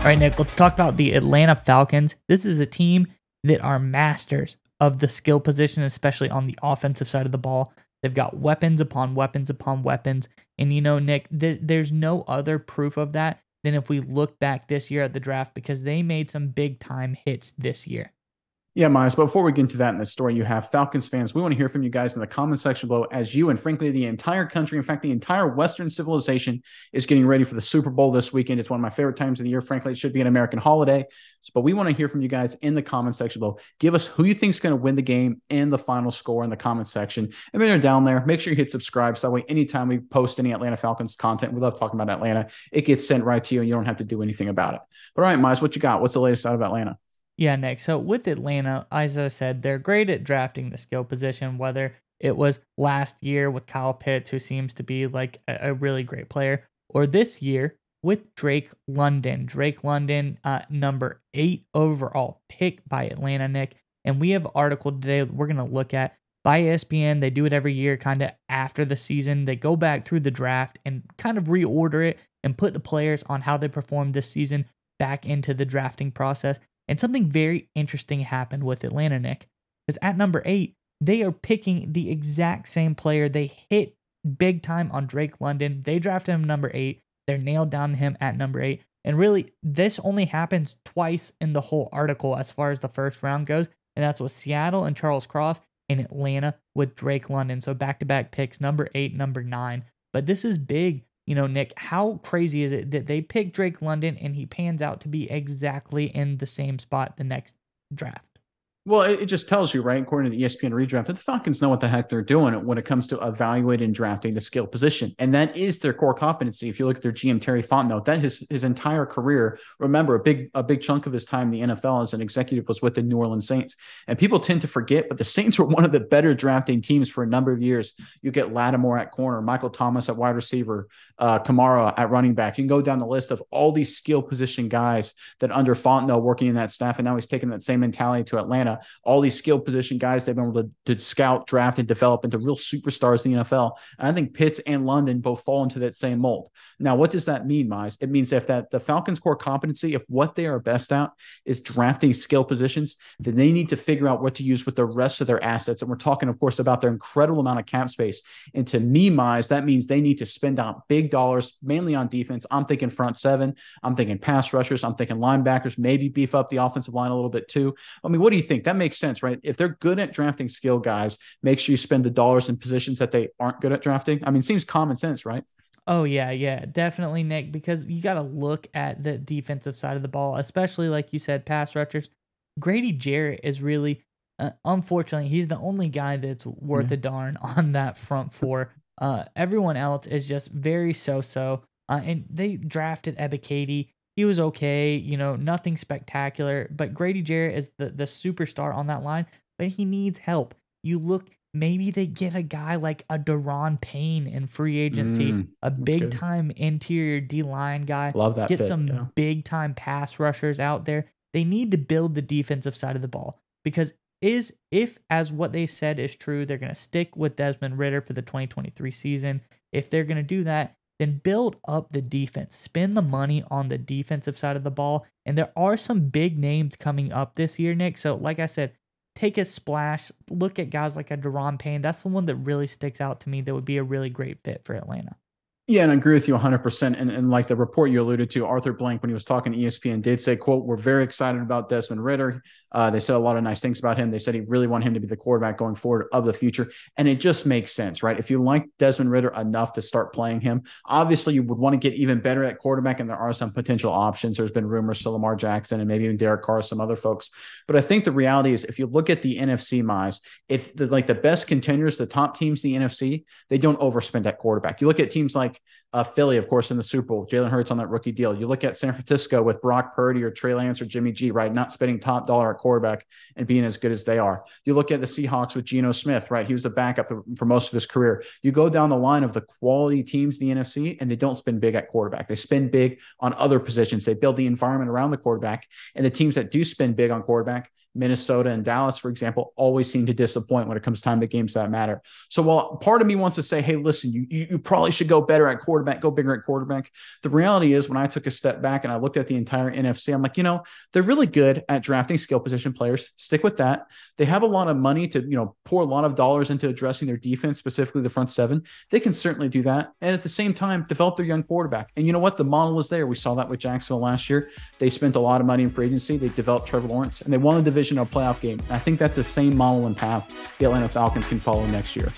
All right, Nick, let's talk about the Atlanta Falcons. This is a team that are masters of the skill position, especially on the offensive side of the ball. They've got weapons upon weapons upon weapons. And you know, Nick, there's no other proof of that than if we look back this year at the draft, because they made some big time hits this year. Yeah, Miles, but before we get into that in the story, you have Falcons fans. We want to hear from you guys in the comment section below as you and frankly the entire country, in fact, the entire Western civilization is getting ready for the Super Bowl this weekend. It's one of my favorite times of the year. Frankly, it should be an American holiday. But we want to hear from you guys in the comment section below. Give us who you think is going to win the game and the final score in the comment section. And when you're down there, make sure you hit subscribe. So that way, anytime we post any Atlanta Falcons content, we love talking about Atlanta, it gets sent right to you and you don't have to do anything about it. But all right, Miles, what you got? What's the latest out of Atlanta? Yeah, Nick. So with Atlanta, as I said, they're great at drafting the skill position, whether it was last year with Kyle Pitts, who seems to be like a really great player, or this year with Drake London. Drake London, number 8 overall pick by Atlanta, Nick. And we have an article today we're going to look at by ESPN. They do it every year, kind of after the season. They go back through the draft and kind of reorder it and put the players on how they performed this season back into the drafting process. And something very interesting happened with Atlanta, Nick, because at number 8, they are picking the exact same player. They hit big time on Drake London. They drafted him number 8. They're nailed down to him at number 8. And really, this only happens twice in the whole article as far as the first round goes. And that's with Seattle and Charles Cross, and Atlanta with Drake London. So back-to-back picks, number 8, number 9. But this is big. You know, Nick, how crazy is it that they pick Drake London and he pans out to be exactly in the same spot the next draft? Well, it just tells you, right, according to the ESPN redraft, that the Falcons know what the heck they're doing when it comes to evaluating and drafting the skill position. And that is their core competency. If you look at their GM, Terry Fontenot, that his entire career, remember, a big chunk of his time in the NFL as an executive was with the New Orleans Saints. And people tend to forget, but the Saints were one of the better drafting teams for a number of years. You get Lattimore at corner, Michael Thomas at wide receiver, Kamara at running back. You can go down the list of all these skill position guys that under Fontenot working in that staff, and now he's taking that same mentality to Atlanta. All these skill position guys they've been able to scout, draft, and develop into real superstars in the NFL. And I think Pitts and London both fall into that same mold. Now, what does that mean, Mize? It means if that the Falcons' core competency, if what they are best at is drafting skill positions, then they need to figure out what to use with the rest of their assets. And we're talking, of course, about their incredible amount of cap space. And to me, Mize, that means they need to spend out big dollars, mainly on defense. I'm thinking front 7. I'm thinking pass rushers. I'm thinking linebackers, maybe beef up the offensive line a little bit too. I mean, what do you think? That makes sense, right? If they're good at drafting skill guys, make sure you spend the dollars in positions that they aren't good at drafting. I mean, seems common sense, right? Oh, yeah, definitely, Nick, because you got to look at the defensive side of the ball, especially, like you said, pass rushers. Grady Jarrett is really, unfortunately, he's the only guy that's worth a darn on that front 4. Everyone else is just very so-so. And they drafted Ebiketie. He was okay, you know, nothing spectacular, but Grady Jarrett is the superstar on that line, but he needs help. You look, maybe they get a guy like a Daron Payne in free agency, a big-time interior D-line guy. Love that. Get some big-time pass rushers out there. They need to build the defensive side of the ball, because if, as what they said is true, they're going to stick with Desmond Ridder for the 2023 season. If they're going to do that, then build up the defense. Spend the money on the defensive side of the ball. And there are some big names coming up this year, Nick. So like I said, take a splash. Look at guys like a Daron Payne. That's the one that really sticks out to me that would be a really great fit for Atlanta. Yeah, and I agree with you 100%. And like the report you alluded to, Arthur Blank, when he was talking to ESPN, did say, quote, "We're very excited about Desmond Ridder." They said a lot of nice things about him. They said he really want him to be the quarterback going forward of the future. And it just makes sense, right? If you like Desmond Ridder enough to start playing him, obviously you would want to get even better at quarterback, and there are some potential options. There's been rumors to Lamar Jackson and maybe even Derek Carr, some other folks. But I think the reality is, if you look at the NFC, Mize, if the best contenders, the top teams in the NFC, they don't overspend at quarterback. You look at teams like Philly, of course, in the Super Bowl, Jalen Hurts on that rookie deal. You look at San Francisco with Brock Purdy or Trey Lance or Jimmy G, right? Not spending top dollar at quarterback and being as good as they are. You look at the Seahawks with Geno Smith, right? He was the backup for most of his career. You go down the line of the quality teams in the NFC, and they don't spend big at quarterback. They spend big on other positions. They build the environment around the quarterback. And the teams that do spend big on quarterback, Minnesota and Dallas, for example, always seem to disappoint when it comes time to games that matter. So while part of me wants to say, hey, listen, you probably should go better at quarterback, go bigger at quarterback. The reality is when I took a step back and I looked at the entire NFC, I'm like, they're really good at drafting skill position players. Stick with that. They have a lot of money to, pour a lot of dollars into addressing their defense, specifically the front seven. They can certainly do that. And at the same time, develop their young quarterback. And you know what? The model is there. We saw that with Jacksonville last year. They spent a lot of money in free agency. They developed Trevor Lawrence and they won a divisional playoff game. And I think that's the same model and path the Atlanta Falcons can follow next year.